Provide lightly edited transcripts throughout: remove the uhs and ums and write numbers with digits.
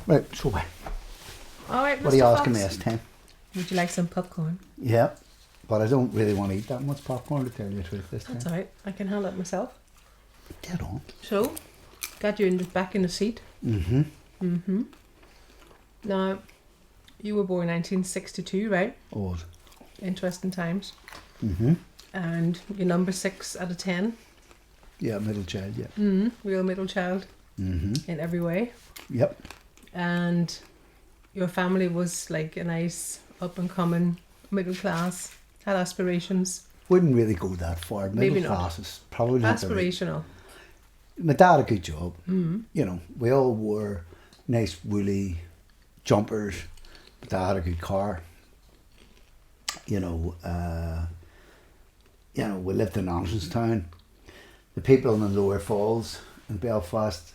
Right, so All right, Mr. what are you asking me Fox? this time? Would you like some popcorn? Yeah, but I don't really want to eat that much popcorn, to tell you the truth this That's time. all right. I can handle it myself. Dead on. So, got you back in the seat. Mm-hmm. Now, you were born 1962, right? Old. Interesting times. Mm-hmm. And you're number 6 out of 10. Yeah, middle child, yeah. Real middle child Mm-hmm. in every way. Yep. And your family was like a nice up and coming middle class, had aspirations. Wouldn't really go that far. Maybe Middle not. class is probably not the right. Aspirational. My dad had a good job. You know, we all wore nice woolly jumpers. My dad had a good car. You know, we lived in Andersonstown. The people in the lower falls in Belfast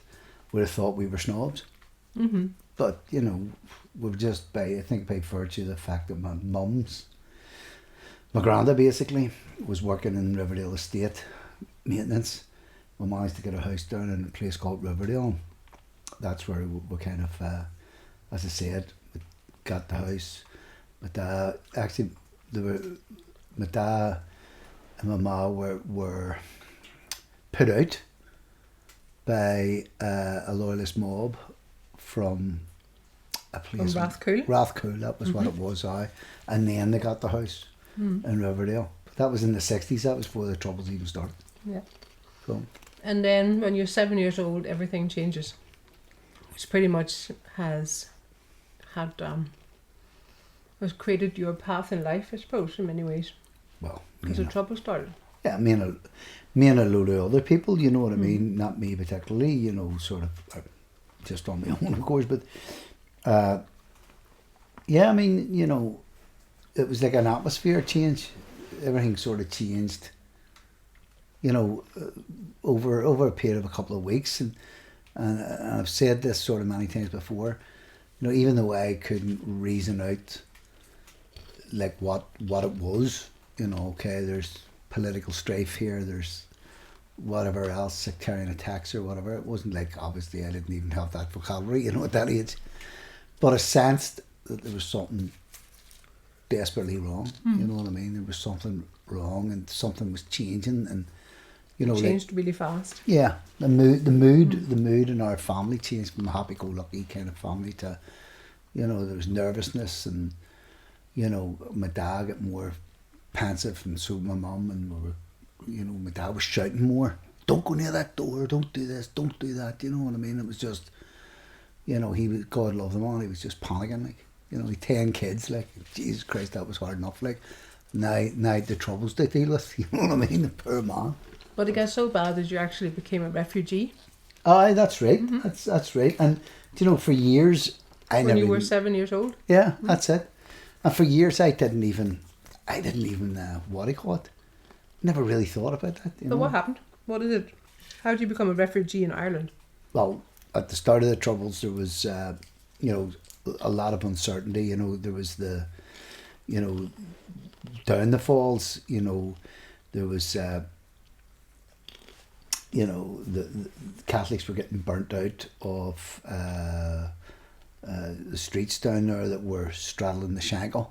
would have thought we were snobs. Mm-hmm. But, you know, we've just by virtue of the fact that my granda basically was working in Riverdale Estate maintenance. We managed to get a house down in a place called Riverdale. That's where we kind of, as I said, we got the house. My dad, actually, my dad and my ma were put out by a loyalist mob from a place From Rathcoole? Rathcoole, that was what it was, and then they got the house in Riverdale. That was in the 60s, that was before the Troubles even started. Yeah. So, And then when you're 7 years old, everything changes. Which pretty much has created your path in life, I suppose, in many ways. well, Because the trouble started. yeah, me and a load of other people, you know what I mean? Not me particularly, you know, sort of just on my own, of course, but yeah, I mean, you know, it was like an atmosphere change. Everything sort of changed, you know, over a period of a couple of weeks, and I've said this sort of many times before, you know, even though I couldn't reason out like what it was, you know, okay, there's political strife here, there's whatever else, sectarian attacks or whatever. It wasn't like, obviously I didn't even have that vocabulary, you know, at that age, but I sensed that there was something desperately wrong. You know what I mean? There was something wrong and something was changing, and you know, Changed really fast. yeah, the mood in our family changed from a happy-go-lucky kind of family to, you know, there was nervousness, and you know, my dad got more pensive, and so my mum, and we were, you know, my dad was shouting more, don't go near that door, don't do this, don't do that, you know what I mean? It was just, you know, he was, God love the man, he was just panicking, like, you know, he 10 kids, like, Jesus Christ, that was hard enough, like, now the troubles to deal with, you know what I mean, the poor man. But it got so bad that you actually became a refugee Aye, that's right, that's right, and, do you know, for years, when you were 7 years old. Yeah, that's it. And for years I didn't even what do you call it? Never really thought about that. You So know? what happened? What is it? How did you become a refugee in Ireland? Well, at the start of the Troubles, there was, you know, a lot of uncertainty. You know, there was you know, down the falls. You know, there was, you know, the Catholics were getting burnt out of the streets down there that were straddling the Shankill.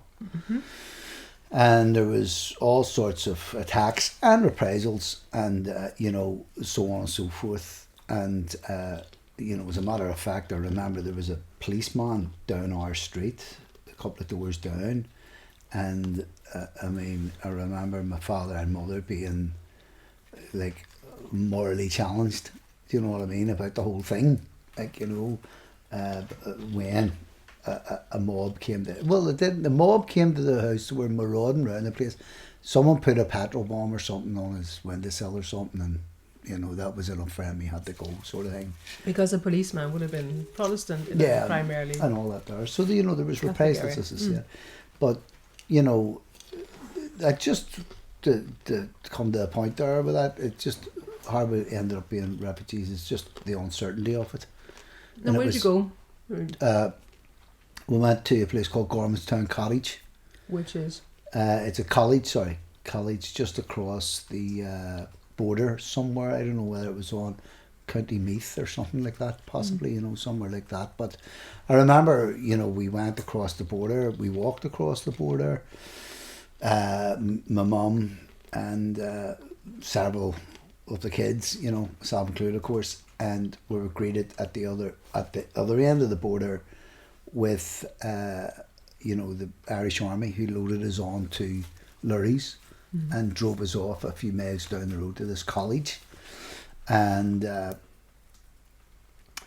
And there was all sorts of attacks and reprisals, and you know, so on and so forth. And you know, as a matter of fact, I remember there was a policeman down our street, a couple of doors down, and I mean, I remember my father and mother being like morally challenged. Do you know what I mean about the whole thing? Like, you know, when a mob came to, well, it didn't. The mob came to the house, were marauding around the place. Someone put a petrol bomb or something on his windowsill or something, and you know, that was enough for him. He had to go, sort of thing. Because a policeman would have been Protestant, primarily. And all that there. So you know, there was reprisals, as I said. But you know, I just to come to a point there with that, it just how we ended up being refugees is just the uncertainty of it. And where did you go? We went to a place called Gormanstown Cottage. Which is? It's a college just across the border somewhere. I don't know whether it was on County Meath or something like that, possibly, you know, somewhere like that. But I remember, you know, we went across the border, we walked across the border, my mum and several of the kids, you know, self included, of course, and we were greeted at the other end of the border with, you know, the Irish Army, who loaded us on to lorries and drove us off a few miles down the road to this college. And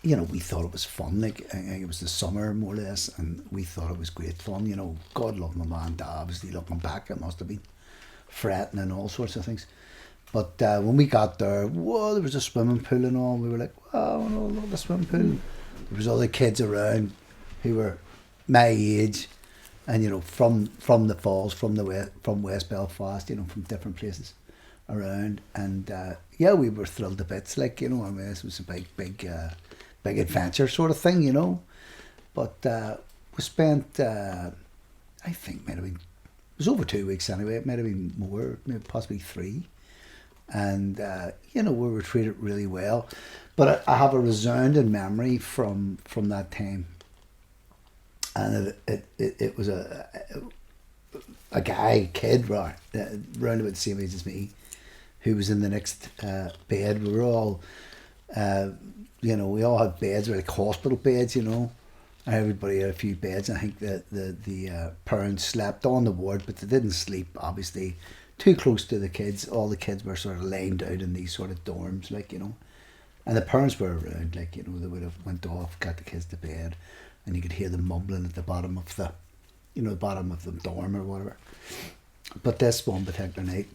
you know, we thought it was fun. Like, it was the summer, more or less, and we thought it was great fun. You know, God love my man, Dad. Obviously, looking back, it must have been fretting and all sorts of things. But when we got there, whoa, there was a swimming pool and all. We were like, wow, no, look, the swimming pool. There was other kids around who were my age, and you know, from the Falls, from West Belfast, you know, from different places around. And yeah, we were thrilled to bits. Like, you know, I mean, this was a big adventure sort of thing, you know. But we spent, I think, it was over 2 weeks anyway. It might have been more, maybe possibly 3. And you know, we were treated really well. But I have a resounding memory from that time, and it was a kid, right, round about the same age as me, who was in the next bed. We were all, you know, we all had beds, like hospital beds, you know. Everybody had a few beds. I think that the parents slept on the ward, but they didn't sleep, obviously, too close to the kids. All the kids were sort of lined out in these sort of dorms, like, you know. And the parents were around, like, you know, they would have went off, got the kids to bed, and you could hear them mumbling at the bottom of the, you know, the bottom of the dorm or whatever. But this one particular night,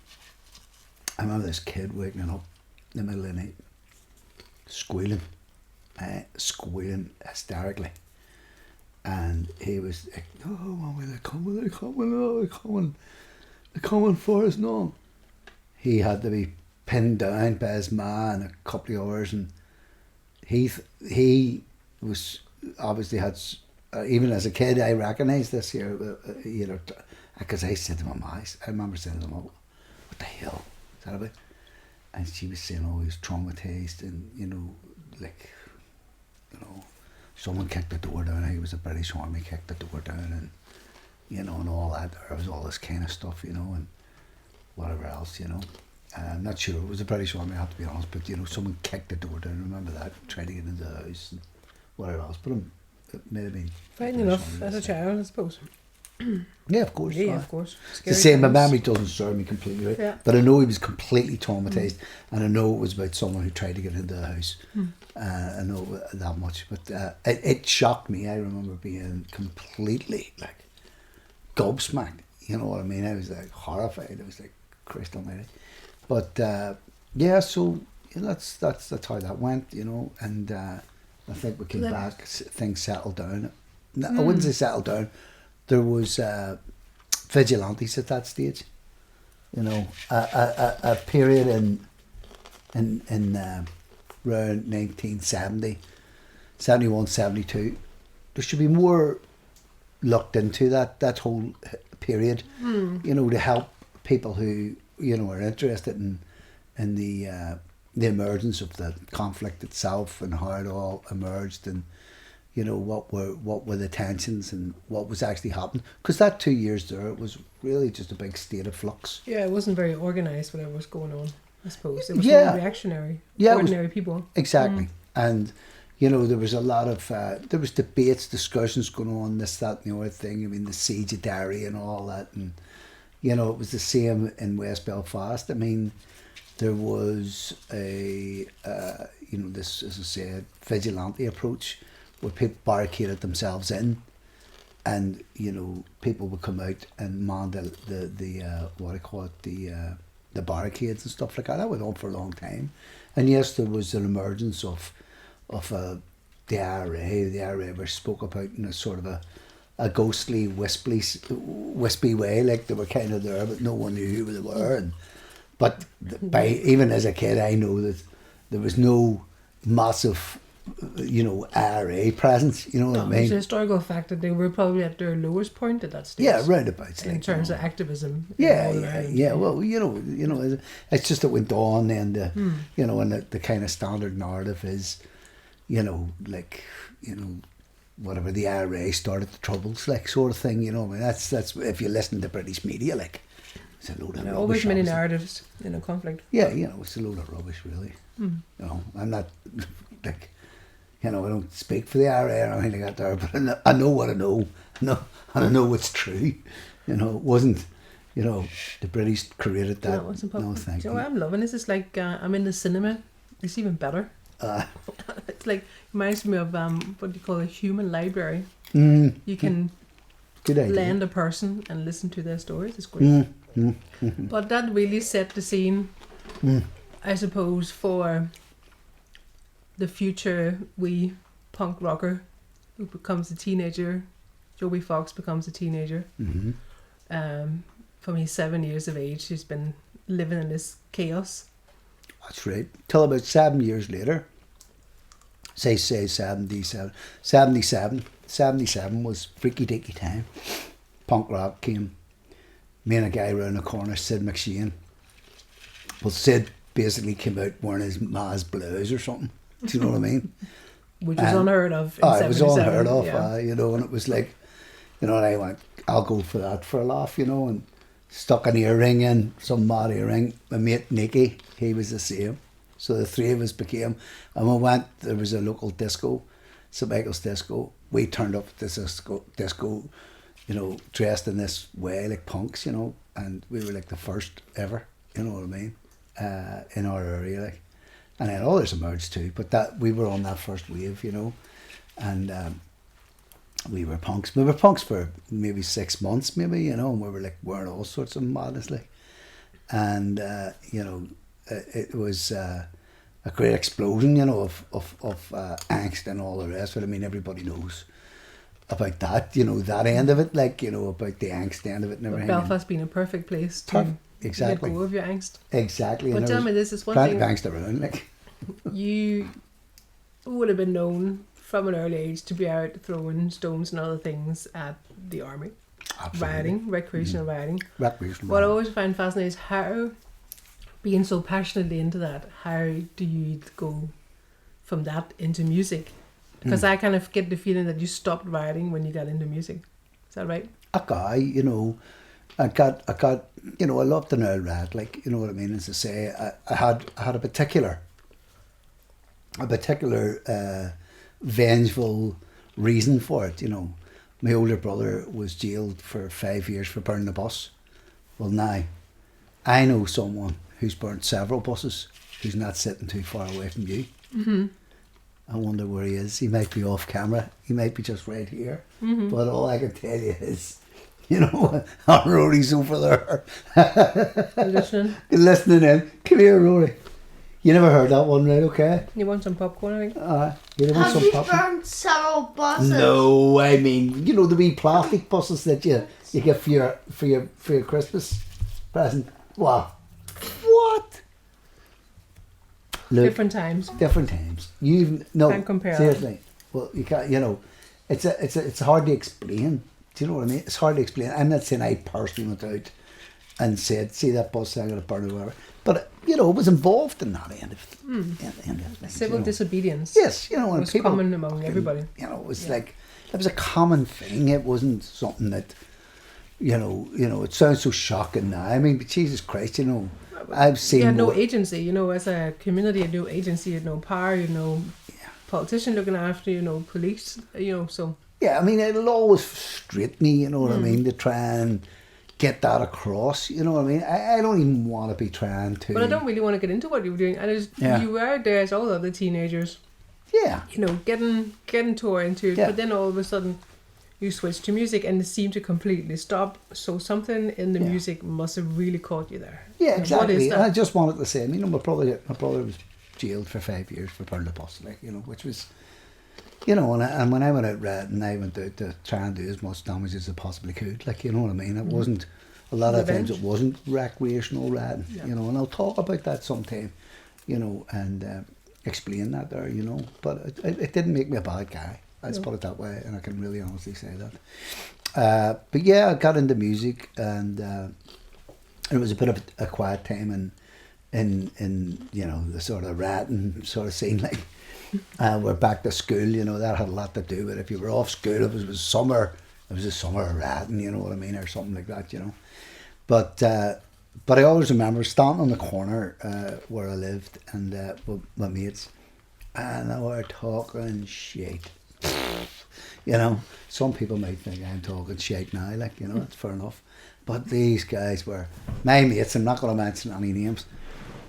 I remember this kid waking up in the middle of the night, squealing hysterically. And he was like, oh, Mum, they're coming, oh, they're coming for us now. He had to be pinned down by his ma in a couple of hours, and he was obviously had, even as a kid, I recognised this here, you know, because I said to my ma, I remember saying to my mum, what the hell is that about? And she was saying, oh, he was traumatised, and, you know, like, you know, someone kicked the door down. He was a British Army, kicked the door down, and, you know, and all that. There was all this kind of stuff, you know, and whatever else, you know. I'm not sure it was the British Army, I have to be honest, but, you know, someone kicked the door down. I remember that, tried to get into the house and whatever else. But it may have been frightening enough as a child, I suppose. Yeah, of course. Yeah, of course. The same, my memory doesn't serve me completely right, yeah. But I know he was completely traumatised, and I know it was about someone who tried to get into the house. I know that much, but it shocked me. I remember being completely, like, gobsmacked. You know what I mean? I was like horrified. I was like, Christ Almighty. But yeah, so that's how that went, you know. And I think we came back, things settled down. I wouldn't say settled down. There was vigilantes at that stage, you know, a period in around 1970, 71, 72. There should be more looked into that whole period, you know, to help people who, you know, are interested in the emergence of the conflict itself and how it all emerged, and, you know, what were the tensions and what was actually happening. Because that 2 years there, it was really just a big state of flux. Yeah, it wasn't very organised whatever was going on, I suppose. It was more reactionary. Yeah, ordinary people. Exactly. And, you know, there was a lot of, there was debates, discussions going on, this, that and the other thing. I mean, the siege of Derry and all that. And, you know, it was the same in West Belfast. I mean, there was a, you know, this, as I said, vigilante approach, where people barricaded themselves in, and, you know, people would come out and man the what I call it, the barricades and stuff like that. That went on for a long time. And yes, there was an emergence of the IRA. The IRA were spoke about in a sort of a ghostly, wispy way, like they were kind of there, but no one knew who they were. But even as a kid, I know that there was no massive IRA presence, you know what I It's mean? a historical fact that they were probably at their lowest point at that stage. Yeah, roundabouts. In terms of activism. in Yeah, Northern yeah, Ireland. yeah. Well, it's just it went on, and and the kind of standard narrative is, whatever the IRA started the troubles, like sort of thing. I mean, that's if you listen to British media, like it's a load of rubbish. Always many obviously. narratives in a conflict. Yeah, it's a load of rubbish, really. I'm not like, I don't speak for the IRA or anything like that there, but I know what I know. No, and I know what's true. It wasn't, the British created that. No, it wasn't No, thank so you. I'm loving this. It's like I'm in the cinema. It's even better. It's like reminds me of what do you call a human library. You can Good idea. lend a person and listen to their stories. It's great. Mm-hmm. But that really set the scene, I suppose, for the future punk rocker who becomes a teenager. Joby Fox becomes a teenager. From he's 7 years of age, he's been living in this chaos. That's right. Till about 7 years later, say 77. 77 was freaky deaky time. Punk rock came. Me and a guy round the corner, Sid McShane. Well, Sid basically came out wearing his Ma's blouse or something. Do you know what I mean? Which was unheard of in it was 77. unheard of, Yeah. and it was like, and I went, I'll go for that for a laugh, and stuck an earring in, some mad earring. My mate Nicky, he was the same. So the three of us became, and we went, there was a local disco, St. Michael's Disco. We turned up at this disco, dressed in this way, like punks, and we were like the first ever, you know what I mean, in our area, like. And then others emerged too, but that we were on that first wave, and we were punks. We were punks for maybe 6 months, and we were like wearing all sorts of madness, like, and it was a great explosion, of angst and all the rest of it. I mean, everybody knows about that, that end of it, like, about the angst end of it and everything. Belfast being a perfect place to Exactly. let go of your angst. Exactly. But tell me, this is one plenty thing. of angst around, like. You would have been known from an early age to be out throwing stones and other things at the army. Absolutely. Rioting, recreational rioting. Recreational What I rioting. always find fascinating is how, being so passionately into that, how do you go from that into music? Because I kind of get the feeling that you stopped rioting when you got into music. Is that right? A guy, I got, I loved an old rat, like, you know what I mean, as I say, I had a particular vengeful reason for it, My older brother was jailed for 5 years for burning a bus. Well, now, I know someone who's burnt several buses who's not sitting too far away from you. Mm-hmm. I wonder where he is. He might be off camera. He might be just right here. Mm-hmm. But all I can tell you is, our Rory's over there. Listening. Listening in. Come here, Rory. You never heard that one, right? Okay. You want some popcorn, I think? You want Have some you popcorn? burned several buses? No, I mean, the wee plastic buses that you get for your Christmas present. What? Look, Different times. different times. Can't compare seriously. Well, you can't. It's hard to explain. Do you know what I mean? It's hard to explain. I'm not saying I personally went out and said, "See that bus? I'm going to burn it," or whatever. But it was involved in that end of things, Civil disobedience. Yes, and was people, common among everybody. It was like it was a common thing. It wasn't something that it sounds so shocking now. I mean, but Jesus Christ, I've seen You had no more. agency, as a community, you had no agency, you had no power, you had no politician looking after you, no police, so. Yeah, I mean, it'll always frustrate me, you know what I mean, to try and get that across, you know what I mean? I don't even want to be trying to. But I don't really want to get into what you were doing. You were out there as all other teenagers, Yeah. getting tore into it, Yeah. but then all of a sudden you switched to music and it seemed to completely stop. So something in the music must have really caught you there. Yeah, And exactly. What is that? I just wanted to say, my brother was jailed for 5 years for burning a bus, like, which was, and when I went out rioting, I went out to try and do as much damage as I possibly could, like, you know what I mean? It wasn't, a lot of times it wasn't recreational rioting, and I'll talk about that sometime, and, explain that there, you know. But it didn't make me a bad guy. Let's No. put it that way, and I can really honestly say that. But yeah, I got into music, and it was a bit of a quiet time in you know, the sort of ratting sort of scene. Like we're back to school, you know, that had a lot to do with it. If you were off school, if it was summer, it was a summer of ratting, you know what I mean, or something like that, you know. But I always remember standing on the corner where I lived, and with my mates, and they were talking shit. You know, some people might think I'm talking shit now, like, you know, it's fair enough. But these guys were my mates. I'm not going to mention any names,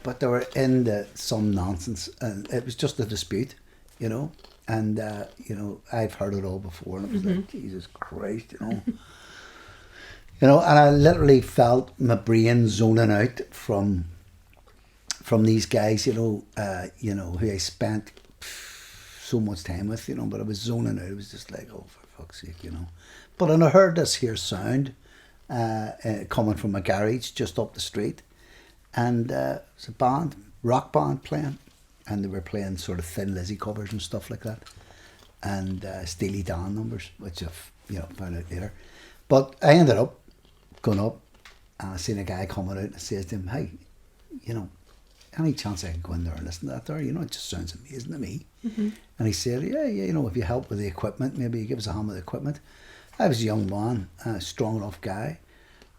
but they were into some nonsense, and it was just a dispute, you know. And you know, I've heard it all before, and it was like, Jesus Christ, you know. You know, and I literally felt my brain zoning out from these guys, you know, who I spent so much time with, you know, but I was zoning out. It was just like, oh, for fuck's sake, you know. But then I heard this here sound coming from a garage just up the street, and it was a band, rock band playing, and they were playing sort of Thin Lizzy covers and stuff like that, and Steely Dan numbers, which I've, you know, found out later. But I ended up going up, and I seen a guy coming out, and I says to him, hey, you know, any chance I can go in there and listen to that there? You know, it just sounds amazing to me. Mm-hmm. And he said, yeah, you know, if you help with the equipment, maybe you give us a hand with the equipment. I was a young man, a strong enough guy,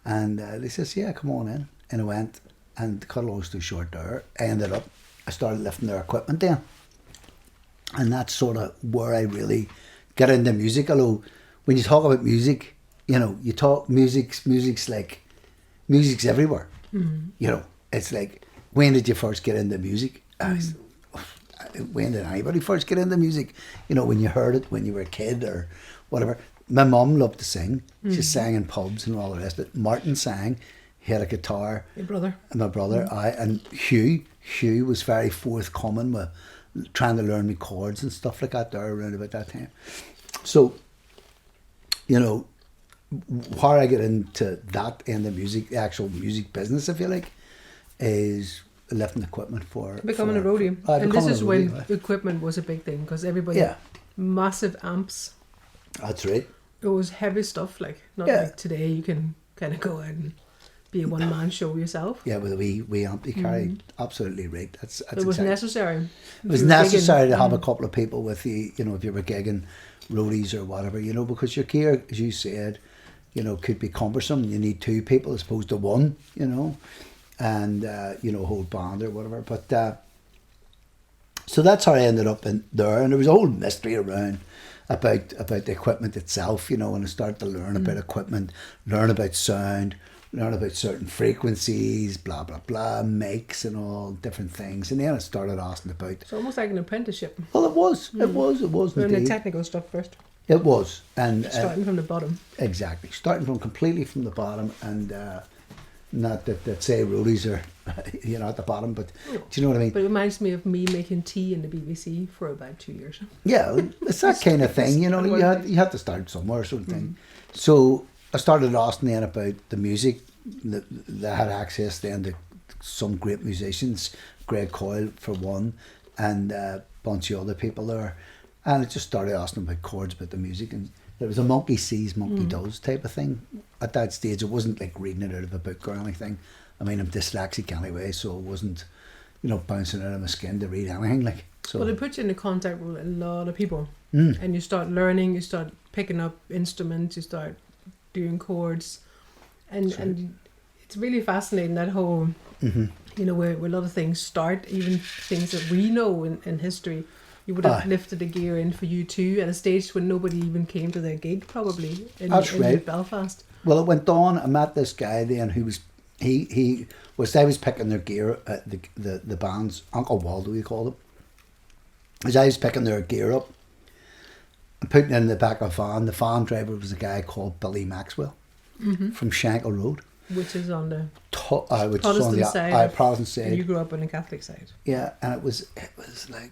and they says, yeah, come on in. And I went, and cut a long story short there, I started lifting their equipment then. And that's sort of where I really get into music. Although, when you talk about music, you know, you talk music's everywhere. Mm-hmm. You know, it's like, when did you first get into music? When did anybody first get into music? You know, when you heard it, when you were a kid or whatever. My mum loved to sing. She sang in pubs and all the rest of it. Martin sang. He had a guitar. Your brother. And my brother, and Hugh was very forthcoming with trying to learn me chords and stuff like that there around about that time. So, you know, where I get into that end of music, the actual music business, if you like, is lifting equipment for Becoming a roadie. And this is when equipment was a big thing, because everybody, massive amps. That's right. It was heavy stuff, like, not like today you can kind of go out and be a one-man show yourself. Yeah, with a wee amp you carry. Absolutely right. That's it was necessary. It was necessary to have a couple of people with you, you know, if you were gigging roadies or whatever, you know, because your gear, as you said, you know, could be cumbersome. You need two people as opposed to one, you know, and, you know, whole band or whatever. But, so that's how I ended up in there. And there was a whole mystery around about the equipment itself, you know, and I started to learn about equipment, learn about sound, learn about certain frequencies, blah, blah, blah, makes and all different things. And then I started asking about... It's almost like an apprenticeship. Well, it was Learn indeed. the technical stuff first. It was. And starting from the bottom. Exactly. Starting from completely from the bottom, and not that say roadies are, you know, at the bottom, but do you know what I mean? But it reminds me of me making tea in the BBC for about 2 years. Yeah, it's that kind of thing, you know, you had to start somewhere sort of thing. So I started asking then about the music, that I had access then to some great musicians, Greg Coyle for one, and a bunch of other people there. And I just started asking about chords, about the music, and there was a monkey sees, monkey does type of thing. At that stage, it wasn't like reading it out of a book or anything. I mean, I'm dyslexic anyway, so it wasn't, you know, bouncing out of my skin to read anything. Like, so. Well, it puts you in contact with a lot of people, and you start learning, you start picking up instruments, you start doing chords, and it's really fascinating, that whole, you know, where a lot of things start, even things that we know in history. You would have lifted the gear in for you too at a stage when nobody even came to their gig, probably in Belfast. Well, it went on. I met this guy then who was I was picking their gear at the band's Uncle Waldo, we called him. As I was picking their gear up and putting it in the back of a van, the van driver was a guy called Billy Maxwell from Shankill Road, which is on the Protestant side. Protestant side. And you grew up on the Catholic side. Yeah, and it was like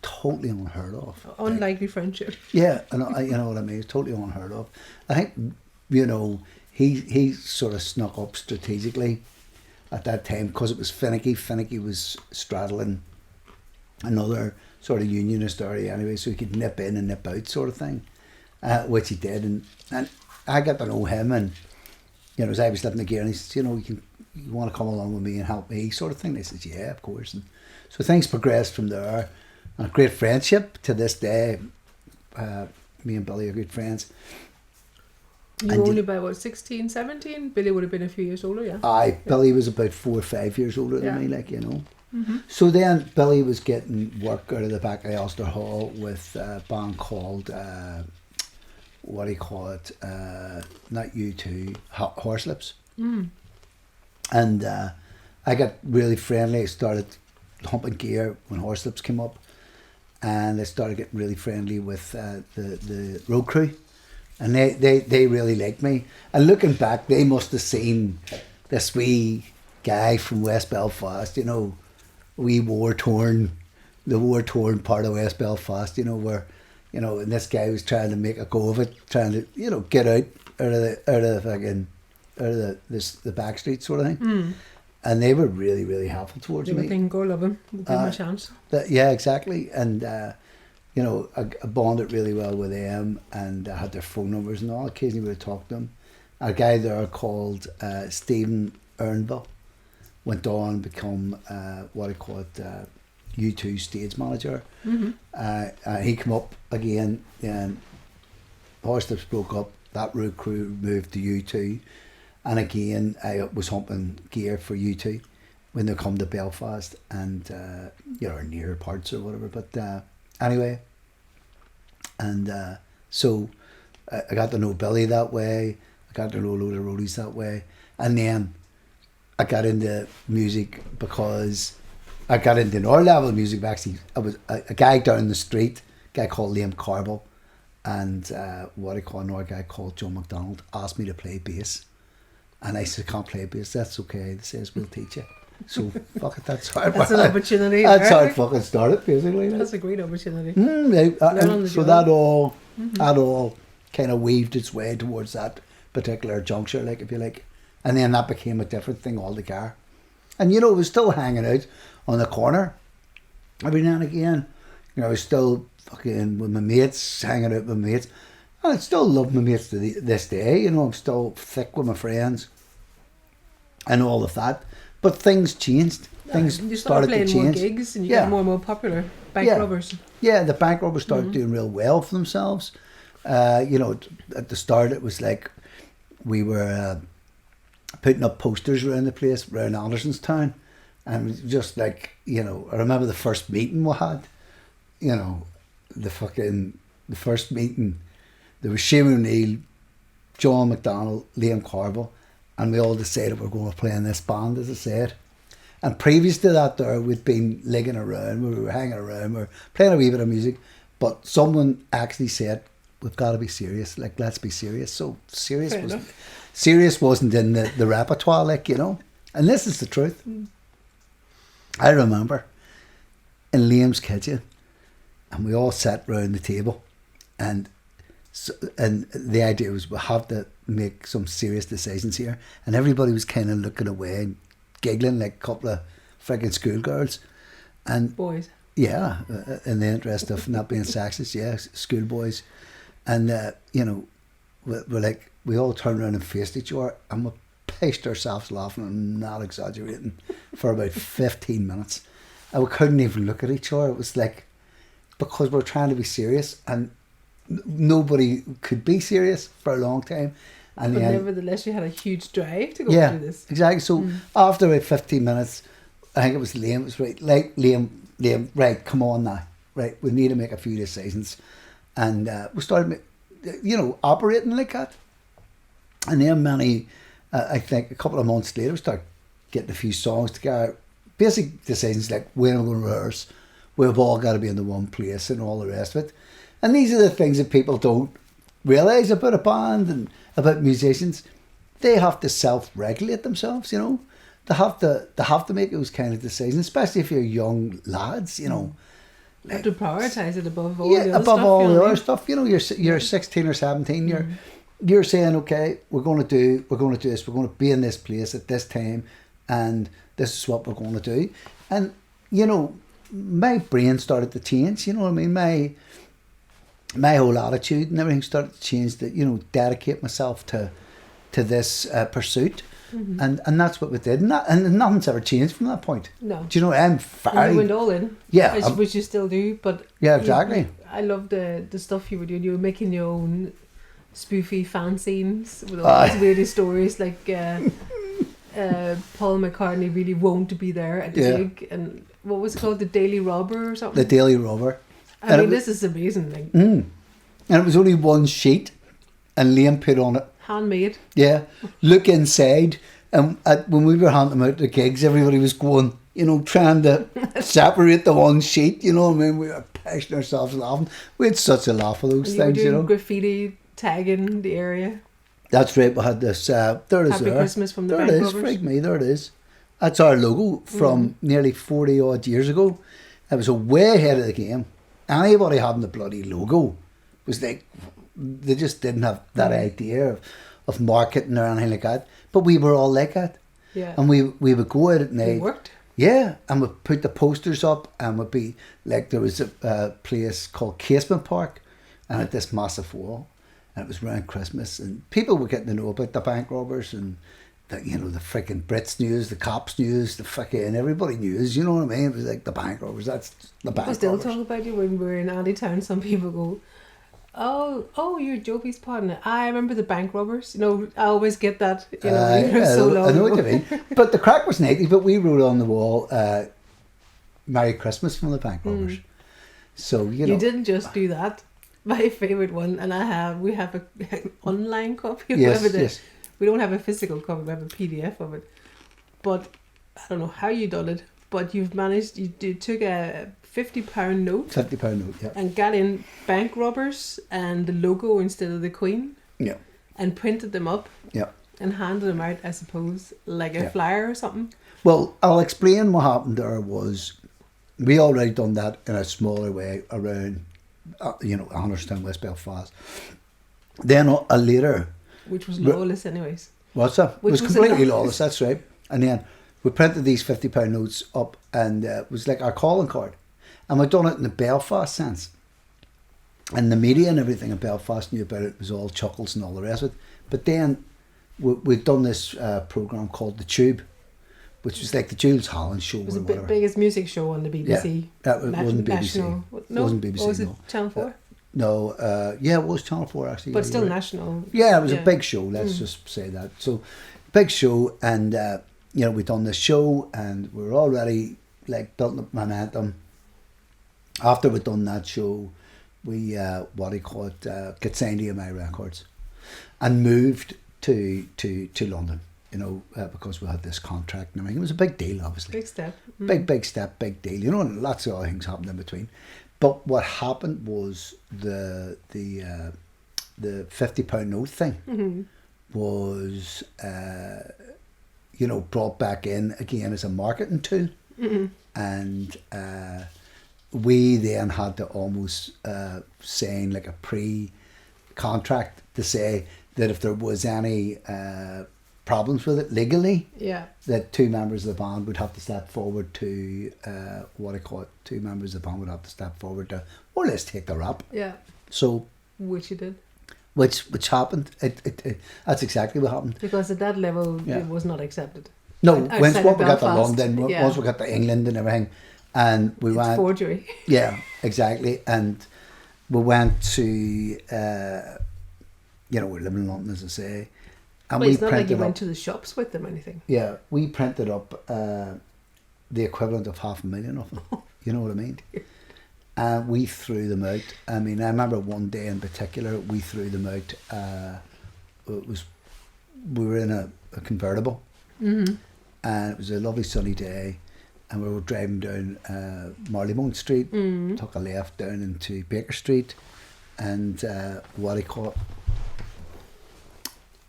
totally unheard of. Unlikely friendship. Yeah, and you know what I mean. It's totally unheard of. I think, you know, he sort of snuck up strategically at that time because it was finicky. Finicky was straddling another sort of unionist area anyway, so he could nip in and nip out sort of thing, which he did, and I got to know him, and as I was living again, he says, you want to come along with me and help me sort of thing. And I says, yeah, of course. And so things progressed from there, and a great friendship to this day. Me and Billy are good friends. You were only about, 16, 17? Billy would have been a few years older, yeah? Billy was about 4 or 5 years older than me, Mm-hmm. So then Billy was getting work out of the back of Ulster Hall with a band called, what do you call it? Not U2, Horselips. Mm. And I got really friendly. I started humping gear when Horselips came up. And I started getting really friendly with the road crew. And they really liked me. And looking back, they must have seen this wee guy from West Belfast, the war-torn part of West Belfast, where, and this guy was trying to make a go of it, trying to, get out of the back street sort of thing. Mm. And they were really, really helpful towards me. They were thinking, go love him, give him a chance. Yeah, exactly. And, I bonded really well with them, and I had their phone numbers and all. Occasionally we would talk to them. A guy there called Stephen Ernville went on and become, U2 stage manager. Mm-hmm. He came up again, and Horselips broke up. That road crew moved to U2. And again, I was humping gear for U2 when they come to Belfast and, or near parts or whatever. But anyway, and so I got to know Billy that way. I got to know a load of roadies that way. And then I got into music because I got into another level of music. Actually, I was a guy down the street, a guy called Liam Carville, and another guy called Joe McDonald asked me to play bass. And I said, can't play bass. That's okay. They says, we'll teach you. So, fuck it, that's how That's an opportunity. That's how it fucking started, basically. That's a great opportunity. So that all kind of weaved its way towards that particular juncture, like, if you like. And then that became a different thing altogether. And, it was still hanging out on the corner every now and again. I was still fucking with my mates, hanging out with my mates. I still love my mates to this day. I'm still thick with my friends and all of that. But things changed. Things you started to change. Playing more gigs and you got more and more popular. Bankrobbers. Yeah, the Bankrobbers started doing real well for themselves. At the start it was like we were putting up posters around the place, around Andersonstown. And it was just like, I remember the first meeting we had. The first meeting. There was Shane O'Neill, John McDonald, Liam Carville, and we all decided we're going to play in this band, as I said. And previous to that there, we'd been ligging around, we were hanging around, we were playing a wee bit of music, but someone actually said, we've got to be serious, like, let's be serious. So serious wasn't in the repertoire, like, And this is the truth. I remember in Liam's kitchen, and we all sat round the table, and the idea was we have to make some serious decisions here, and everybody was kind of looking away and giggling like a couple of frigging schoolgirls and boys. Yeah, in the interest of not being sexist, yeah, schoolboys, and we're like, we all turned around and faced each other, and we pissed ourselves laughing. I'm not exaggerating, for about 15 minutes, and we couldn't even look at each other. It was like, because we're trying to be serious, and nobody could be serious for a long time. And but then, nevertheless, you had a huge drive to go through this. Exactly. So after about 15 minutes, I think it was Liam, Liam, right, come on now. Right, we need to make a few decisions. And we started, operating like that. And then I think a couple of months later, we started getting a few songs together. Basic decisions like when we're going to rehearse, we've all got to be in the one place and all the rest of it. And these are the things that people don't realise about a band and about musicians. They have to self-regulate themselves, They have to make those kind of decisions, especially if you're young lads, You have to prioritise it above all the other stuff. Above all the other stuff. You're 16 or 17, you're saying, okay, we're going to do this, we're going to be in this place at this time, and this is what we're going to do. And, my brain started to change. You know what I mean? My whole attitude and everything started to change. That, you know, dedicate myself to this pursuit, and that's what we did. And nothing's ever changed from that point. No. Do you know? I'm very. And you went all in. Yeah. Which you still do, but. Yeah, exactly. I love the stuff you were doing. You were making your own spoofy fanzines with all these weird stories, like Paul McCartney really won't be there at the gig, and what was it called, the Daily Robber or something? The Daily Robber. I mean, this is amazing. Like, and it was only one sheet, and Liam put on it. Handmade. Yeah. Look inside, and when we were handing them out to gigs, everybody was going, you know, trying to separate the one sheet. You know what I mean? We were pissing ourselves laughing. We had such a laugh at those things, you know. Graffiti tagging the area. That's right. We had this. There it is. Happy Christmas from the There it is. Bankrobbers. Frig me. There it is. That's our logo from nearly 40 odd years ago. It was a way ahead of the game. Anybody having the bloody logo was like, they just didn't have that idea of marketing or anything like that. But we were all like that. Yeah. And we would go out at night. It worked. Yeah, and we'd put the posters up, and we'd be like, there was a place called Casement Park, and had this massive wall, and it was around Christmas, and people were getting to know about the Bankrobbers and the, you know, the freaking Brits news, the cops news, the fucking everybody news. You know what I mean? It was like the Bankrobbers. That's the Bankrobbers. People still talk about you when we're in Allentown. Some people go, "Oh, you're Joby's partner." I remember the Bankrobbers. You know, I always get that. You know, so long I know ago. what you mean. But the crack was 90. But we wrote on the wall, "Merry Christmas" from the Bankrobbers. So you know, you didn't just do that. My favorite one, and we have an online copy of yes, it. yes. We don't have a physical copy. We have a PDF of it. But I don't know how you done it. But you've managed. You took a £50 note. £50 note, yeah. And got in Bankrobbers and the logo instead of the Queen. Yeah. And printed them up. Yeah. And handed them out, I suppose, like a flyer or something. Well, I'll explain what happened there was we already done that in a smaller way around, you know, Anderstown, West Belfast. Then a later... Which was lawless anyways. What's that? It was was completely lawless, that's right. And then we printed these £50 notes up, and it was like our calling card. And we'd done it in the Belfast sense. And the media and everything in Belfast knew about it. It was all chuckles and all the rest of it. But then we'd done this programme called The Tube, which was like the Jules Holland show. It was or the whatever. biggest music show on the BBC. Yeah, it wasn't BBC. National. No, It wasn't BBC, or was it no. Channel 4? No, yeah, it was Channel 4 actually. But yeah, still you're right. national. Yeah, it was a big show, let's just say that. So, big show, and, you know, we'd done this show, and we were already, like, building up momentum. After we'd done that show, we, got signed to EMI Records, and moved to London, you know, because we had this contract and everything. It was a big deal, obviously. Big step. Big step, big deal, you know, and lots of other things happened in between. But what happened was the £50 note thing was, you know, brought back in again as a marketing tool. And we then had to almost sign like a pre-contract to say that if there was any problems with it legally, that two members of the band would have to step forward to two members of the band would have to step forward to more or less take the rap. Yeah. So Which you did. Which happened. It that's exactly what happened. Because at that level it was not accepted. No, Outside once of we got to Belfast, London, once we got to England and everything, and we went forgery. Yeah, exactly. And we went to you know, we live in London, as I say. And Well, we it's not like printed you up, went to the shops with them or anything. yeah, we printed up the equivalent of 500,000 of them. You know what I mean? And we threw them out. I mean, I remember one day in particular, we threw them out. We were in a convertible, and it was a lovely sunny day, and we were driving down Marylebone Street, took a left down into Baker Street, and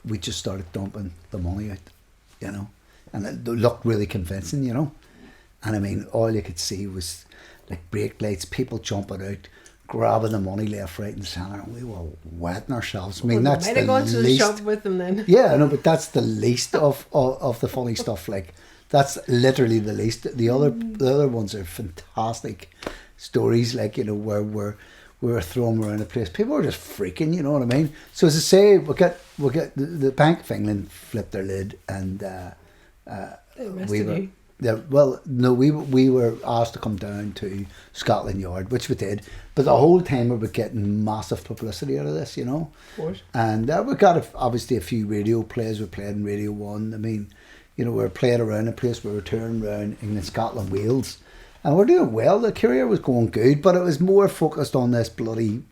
we just started dumping the money out, you know, and it looked really convincing, you know. And I mean, all you could see was like brake lights, people jumping out, grabbing the money left, right, and centre. And we were wetting ourselves. I mean, that's might the have gone to the least. shop with them then. Yeah, no, but that's the least of the funny stuff. Like That's literally the least. The other ones are fantastic stories, like, you know, where we're throwing around the place. People are just freaking, you know what I mean? So as I say, we'll get the Bank of England flipped their lid, and we were. Yeah, well, no, we were asked to come down to Scotland Yard, which we did. But the whole time we were getting massive publicity out of this, you know. Of course. And we got obviously a few radio plays. We played in Radio 1. I mean, you know, we were playing around the place. We were touring around England, Scotland, Wales. And we're doing well. The career was going good, but it was more focused on this bloody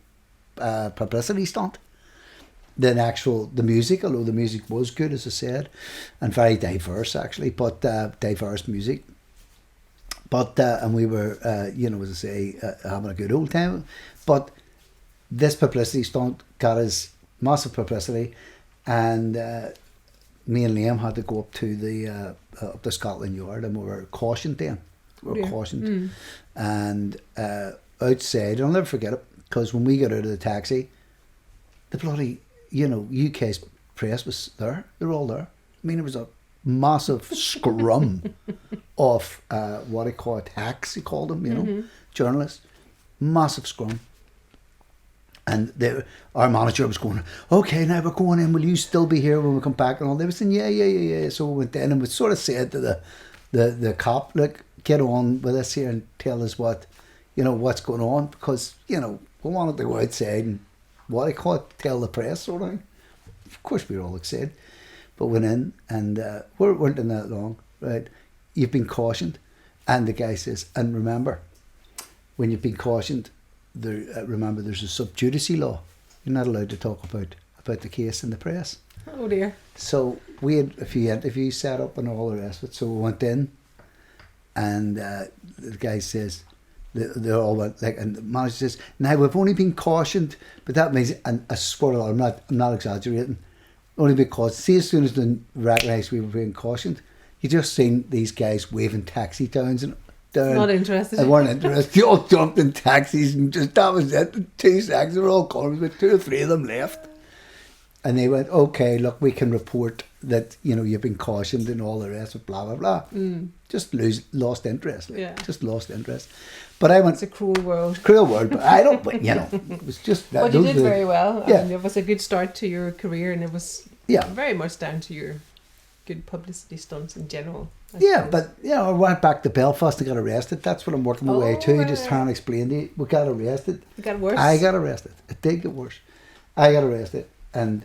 publicity stunt than the music, although the music was good, as I said, and very diverse, actually, but diverse music. But, and we were, you know, as I say, having a good old time. But this publicity stunt got us massive publicity, and me and Liam had to go up to up to Scotland Yard, and we were cautioned then. We were cautioned. And outside, I'll never forget it, because when we got out of the taxi, the bloody, you know, UK's press was there. They were all there. I mean, it was a massive scrum of what I call hacks, he called them, you know, journalists. Massive scrum. And our manager was going, okay, now we're going in. Will you still be here when we come back? And all they were saying, yeah. So we went in, and we sort of said to the cop, look, get on with us here and tell us what, you know, what's going on, because, you know, we wanted to go outside and what I call it, tell the press sort of thing. Of course we were all excited, but went in, and we weren't in that long, right? You've been cautioned, and the guy says, and remember, when you've been cautioned, remember there's a sub judice law. You're not allowed to talk about the case in the press. Oh dear. So we had a few interviews set up and all the rest of it. So we went in, and the guy says, they all went like, and the manager says, now we've only been cautioned, but that means, and I swear to God, I'm not exaggerating, only because, see, as soon as they recognised we were being cautioned, you just seen these guys waving taxi towns and down. Not interested. They weren't interested. They all jumped in taxis, and just, that was it. 2 seconds, they were all calling, but 2 or 3 of them left. And they went, okay, look, we can report that, you know, you've been cautioned and all the rest of blah, blah, blah. Just lost interest. Like, yeah. Just lost interest. But I went... It's a cruel world. Cruel world, but I don't... But, you know, it was just... But you did very well. Yeah. And it was a good start to your career, and it was very much down to your good publicity stunts in general. I suppose. But, you know, I went back to Belfast and got arrested. That's what I'm working my way to. Just trying to explain to you. We got arrested. It got worse? I got arrested. It did get worse. I got arrested, and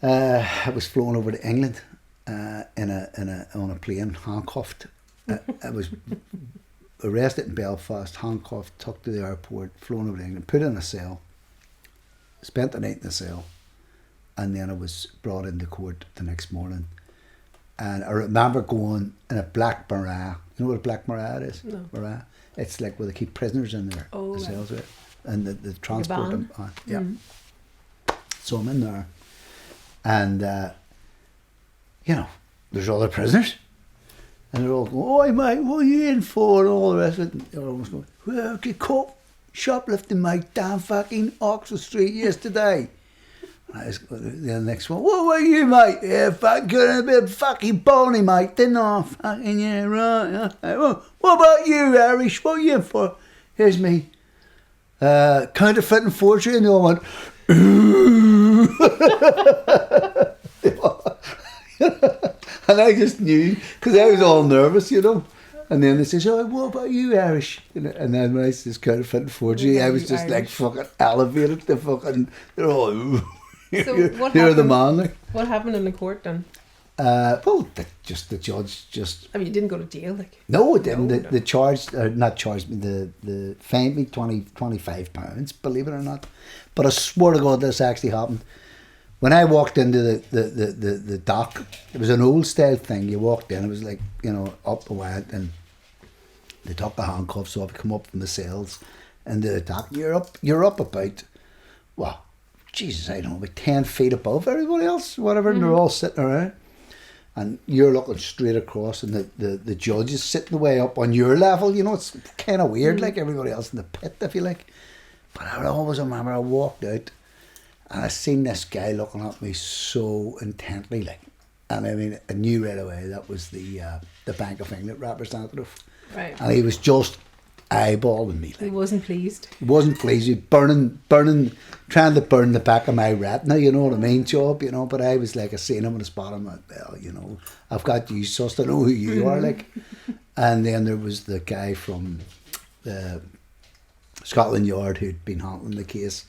I was flown over to England on a plane, handcuffed. I was arrested in Belfast, handcuffed, took to the airport, flown over to England, put in a cell, spent the night in the cell, and then I was brought into court the next morning. And I remember going in a black marat. You know what a black marat is? No. Marat. It's like where they keep prisoners in there. Oh, the right. cells, right? And the transport them. Yeah. So I'm in there. And, you know, there's other prisoners. And they're all going, oi mate, what are you in for? And all the rest of it. And they're almost going, well, get caught shoplifting, mate, down fucking Oxford Street yesterday. And I was, the next one, what were you, mate? Yeah, fucking good, a bit fucking bony, mate, didn't I? Fucking, yeah, right. Yeah. Well, what about you, Irish? What are you in for? Here's me. Counterfeiting forgery. And they all went, ooh. And I just knew, because I was all nervous, you know. And then they says, oh, what about you, Irish? And then when I says counterfeit forgery, I was just Irish. Like fucking elevated to fucking, they're all, ooh. So what you're happened? The man, like. What happened in the court then? Well, the judge just. I mean, you didn't go to jail, like. No, it didn't. No. The charge, not charged me. The fined me £25, believe it or not. But I swear to God, this actually happened. When I walked into the dock, it was an old style thing. You walked in, it was like, you know, up the went, and they took the handcuffs off, come up from the cells, and the dock. You're up about, well, Jesus, I don't know, about 10 feet above everybody else, whatever, and they're all sitting around. And you're looking straight across, and the judge is sitting way up on your level. You know, it's kind of weird, like everybody else in the pit, if you like. But I always remember I walked out, and I seen this guy looking at me so intently, like, And I mean, I knew right away that was the Bank of England representative. Right. And he was just eyeballing me. He wasn't pleased. He wasn't pleased. He burning, trying to burn the back of my retina, you know what I mean, Job, you know. But I was like, I seen him on the spot. I'm like, well, you know, I've got you sus to know who you are, like. And then there was the guy from the Scotland Yard who'd been handling the case.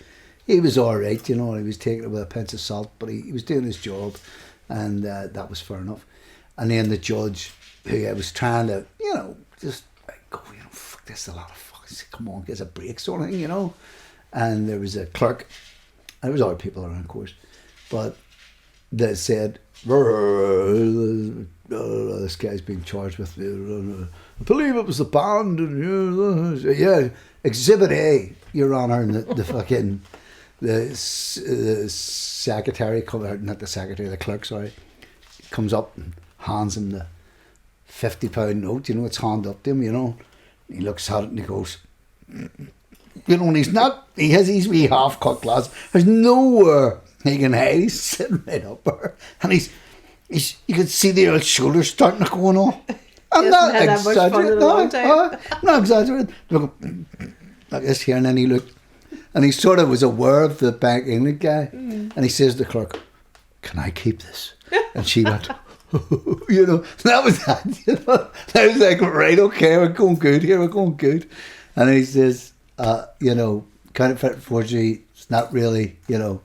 He was all right, you know. He was taking it with a pinch of salt, but he was doing his job, and that was fair enough. And then the judge, who I was trying to, you know, just like, go, you know, fuck this, a lot of fucking, come on, give us a break, sort of thing, you know. And there was a clerk, and there was other people around, of course, but they said, this guy's being charged with, I believe it was the band, and yeah, Exhibit A, Your Honour, and the fucking, the secretary, not the secretary, the clerk, sorry, comes up and hands him the £50 note, you know, it's handed up to him, you know. He looks at it and he goes, you know, and he has these wee half-cut glasses. There's nowhere he can hide. He's sitting right up there. And he's you can see the old shoulders starting to go on. I'm not exaggerating. I'm not exaggerating. Look, like this here, and then he looked, and he sort of was aware of the Bank of England guy, and he says to the clerk, "Can I keep this?" And she went, you know, that was that. You know, I was like, right, okay, we're going good here, we're going good. And he says, you know, counterfeit forgery, it's not really, you know.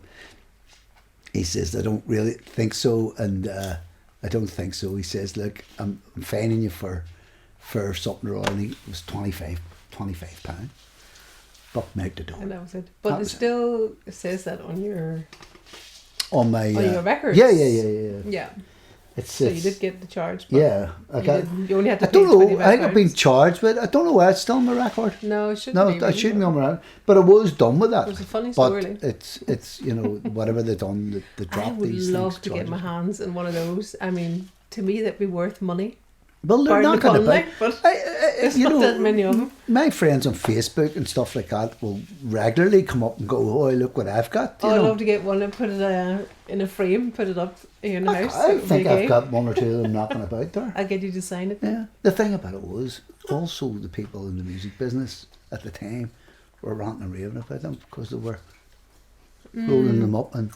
He says, I don't really think so, and I don't think so. He says, look, I'm fining you for something or other. And it was £25. Bucked me out the door. And that was it. But it still says that on your your records. Yeah. Yeah. So you did get the charge. But yeah, you only had to. I don't know. I think I've been charged, but I don't know why it's still on the record. No, it shouldn't be. No, it shouldn't be on the record. But I was done with that. It was a funny story. But it's you know, whatever they've done, they drop these things. I would love to get my hands on one of those. I mean, to me, that'd be worth money. Well, they're not going to buy. But there's not that many of them. My friends on Facebook and stuff like that will regularly come up and go, "Oh, look what I've got!" I'd love to get one and put it in a frame, put it up in the house. I think I've got one or two of them knocking about there. I'll get you to sign it. Yeah. The thing about it was also the people in the music business at the time were ranting and raving about them because they were rolling them up and.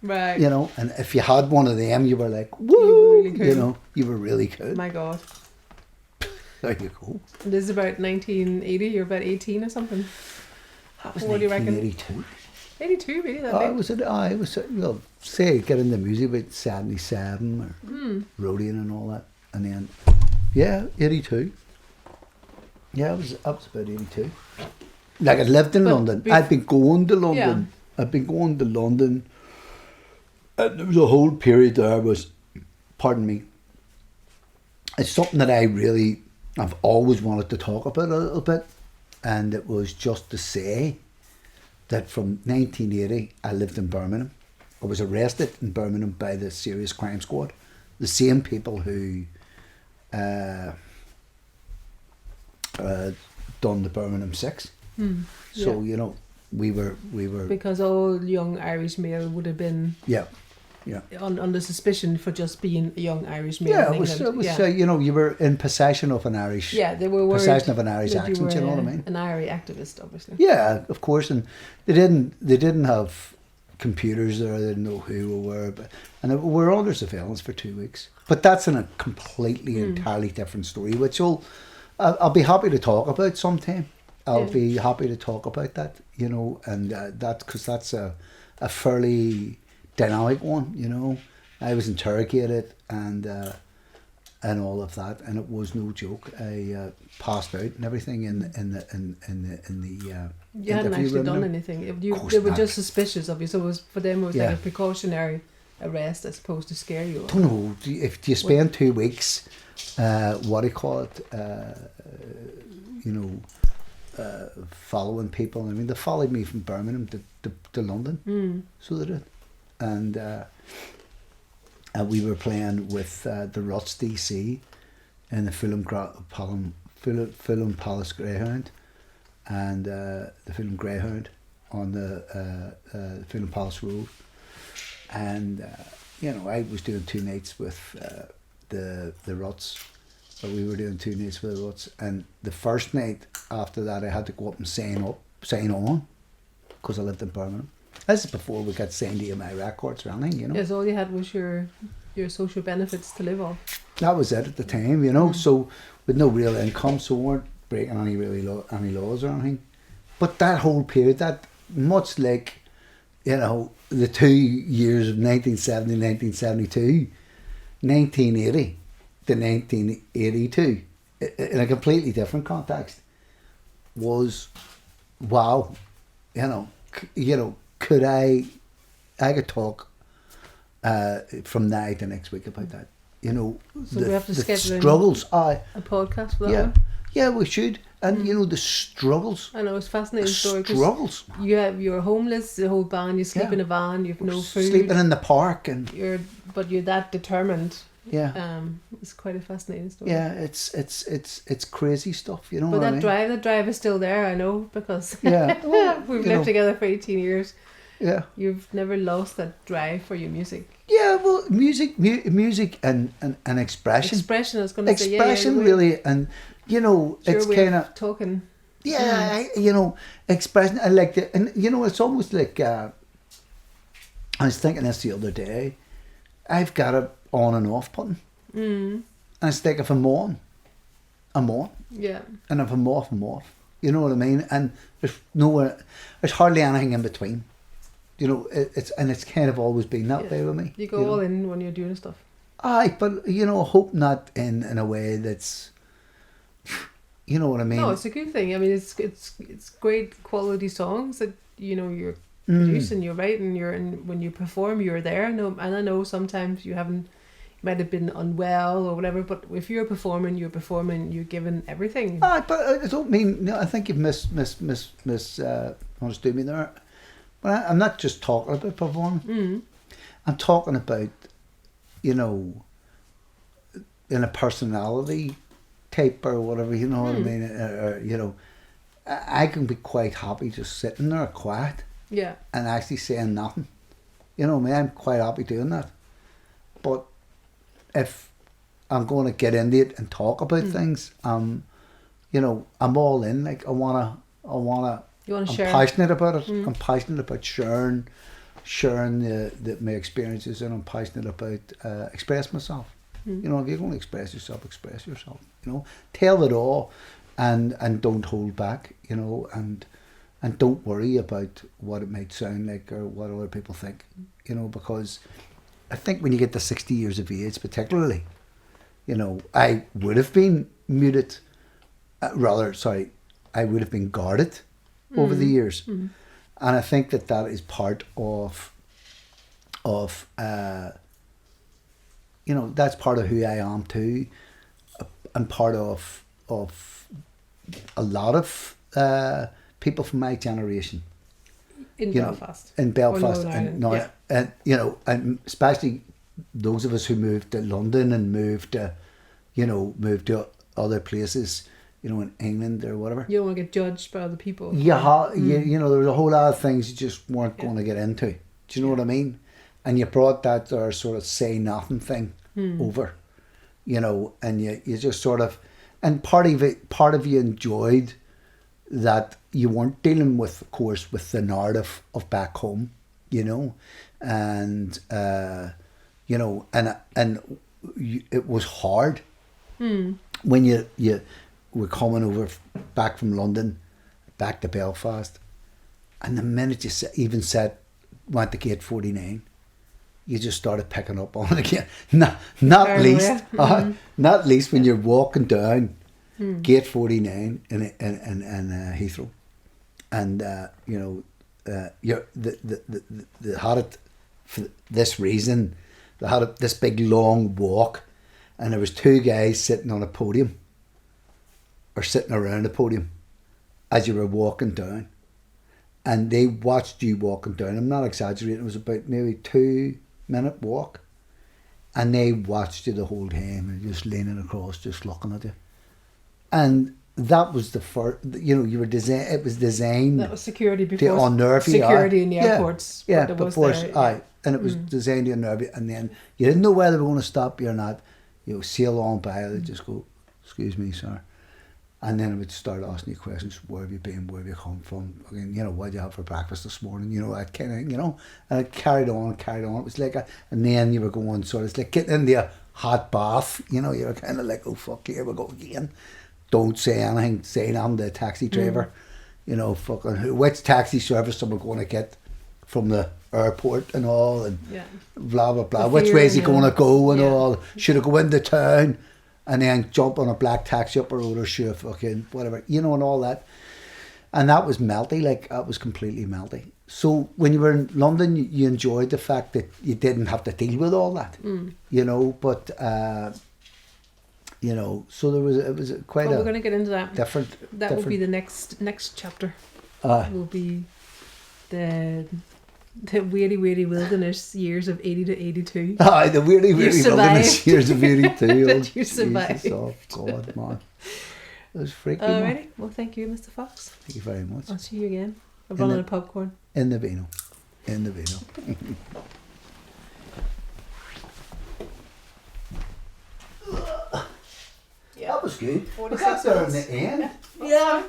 Right. You know, and if you had one of them, you were like, woo! You were really cool. You know, you were really cool. My God. There you go. This is about 1980, you're about 18 or something. That was what do you reckon? 1982. 82, really? That I was, well, say, get into music about 77 or roadieing and all that. And then, yeah, 82. Yeah, I was about 82. Like, I lived in London. I'd been going to London. Yeah. I'd been going to London. And there was a whole period there was, pardon me, it's something that I've always wanted to talk about a little bit. And it was just to say that from 1980, I lived in Birmingham. I was arrested in Birmingham by the Serious Crime Squad. The same people who done the Birmingham 6. So, you know, we were... Because all young Irish male would have been... Yeah. Under suspicion for just being a young Irish male. Yeah, it was you know, you were in possession of an Irish. Yeah, they were worried possession of an Irish accent. You know what I mean? An Irish activist, obviously. Yeah, of course, and they didn't have computers there. They didn't know who we were, and we were under surveillance for 2 weeks. But that's in a completely, entirely different story, which I'll be happy to talk about sometime. I'll be happy to talk about that, you know, and because that's a fairly dynamic one, you know. I was interrogated and all of that, and it was no joke. I passed out and everything in the you hadn't actually done anything. They were just suspicious of you, so for them it was like a precautionary arrest as opposed to scare you. I don't know. If you spend 2 weeks, what do you call it? You know, following people. I mean, they followed me from Birmingham to London, so they did. And we were playing with the Ruts DC in the Fulham Palace Greyhound and the Fulham Greyhound on the Fulham Palace Road, and you know, I was doing 2 nights with the Ruts, but we were doing 2 nights with the Ruts, and the first night after that I had to go up and sign on, because I lived in Birmingham. This is before we got signed to EMI Records or anything, you know. Yes, all you had was your social benefits to live on. That was it at the time, you know. So with no real income, so we weren't breaking any any laws or anything. But that whole period, that much like, you know, the 2 years of 1970, 1972, 1980 to 1982, in a completely different context, was wow. Could I could talk from now to next week about that. You know, so we have to schedule struggles. A podcast for that one? Yeah, we should. And you know, the struggles. I know, it's fascinating story. Struggles. You're homeless, the whole band. You sleep in a van. You've no food. Sleeping in the park, and you're that determined. Yeah. It's quite a fascinating story. Yeah, it's crazy stuff. You know. But what that drive is still there. I know, because well, we've lived together for 18 years. Yeah. You've never lost that drive for your music. Yeah, well, music and expression. Expression, I was going to say. Expression, really, and you know, it's kind of talking. Yeah, you know, expression. I like it, and you know, it's almost like I was thinking this the other day. I've got it on and off button, and it's like if I'm on, I'm on. Yeah. And if I'm off, I'm off. You know what I mean? And there's hardly anything in between. You know, it's kind of always been that way with me. You go all in when you're doing stuff. Aye, but you know, hope not in a way that's, you know what I mean. No, it's a good thing. I mean, it's great quality songs that you know you're producing, you're writing, and when you perform, you're there. No, and I know sometimes you might have been unwell or whatever, but if you're performing, you're giving everything. Aye, but I don't mean. I think you've understood me there. But I'm not just talking about performing. I'm talking about, you know, in a personality type or whatever, you know what I mean? Or, you know, I can be quite happy just sitting there quiet. Yeah. And actually saying nothing. You know what I mean? I'm quite happy doing that. But if I'm going to get into it and talk about things, you know, I'm all in. Like, I wanna I'm share. Passionate about it. I'm passionate about sharing my experiences, and I'm passionate about express myself. You know, if you're going to express yourself. You know, tell it all, and don't hold back. You know, and don't worry about what it might sound like or what other people think. You know, because I think when you get to 60 years of age, particularly, you know, I would have been muted. I would have been guarded over the years, and I think that is part of you know, that's part of who I am too, and part of a lot of people from my generation in Belfast, and you know, and especially those of us who moved to London and moved to other places. You know, in England or whatever. You don't want to get judged by other people. Yeah, you know, there was a whole lot of things you just weren't going to get into. Do you know what I mean? And you brought that sort of say nothing thing over, you know, and you just sort of, and part of you enjoyed that you weren't dealing with, of course, with the narrative of back home, you know, and you know, and it was hard when you were coming over back from London, back to Belfast, and the minute you even said went to gate 49, you just started picking up on it again. Not least when you're walking down gate 49 in Heathrow, and you know, you're they had it for this reason. They had this big long walk, and there was 2 guys sitting on a podium. Or sitting around the podium as you were walking down, and they watched you walking down. I'm not exaggerating, it was about maybe 2-minute walk, and they watched you the whole time and just leaning across, just looking at you. And that was the first, you know, it was designed. That was security before to unnerve you. Security in the airports. Yeah, but and it was designed to unnerve you, and then you didn't know whether they were going to stop you or not. You know, sail on by, they'd just go, "Excuse me, sir," and then it would start asking you questions: "Where have you been? Where have you come from? Again, you know, what did you have for breakfast this morning?" You know, that kind of, you know, and it carried on and carried on. It was like and then you were going sort of, it's like getting into a hot bath. You know, you were kind of like, "Oh fuck, here we go again." Don't say anything. Say nothing to the taxi driver. You know, fucking which taxi service am I going to get from the airport and all, and blah blah blah. Which way is he going to go and all? Should I go into town and then jump on a black taxi up the road, or should I fucking whatever, you know, and all that. And that was melty, like that was completely melty. So when you were in London, you enjoyed the fact that you didn't have to deal with all that, you know. But you know, so it was quite we're going to get into that. Different. Will be the next chapter. Will be the weary wilderness years of 80 to 82. The weary wilderness years of 82. That you survived. Oh God, man. It was freaky. Alrighty. Well, thank you, Mr. Fox. Thank you very much. I'll see you again. I've run out of popcorn. In the vino. That was good. We got there in the end. Yeah.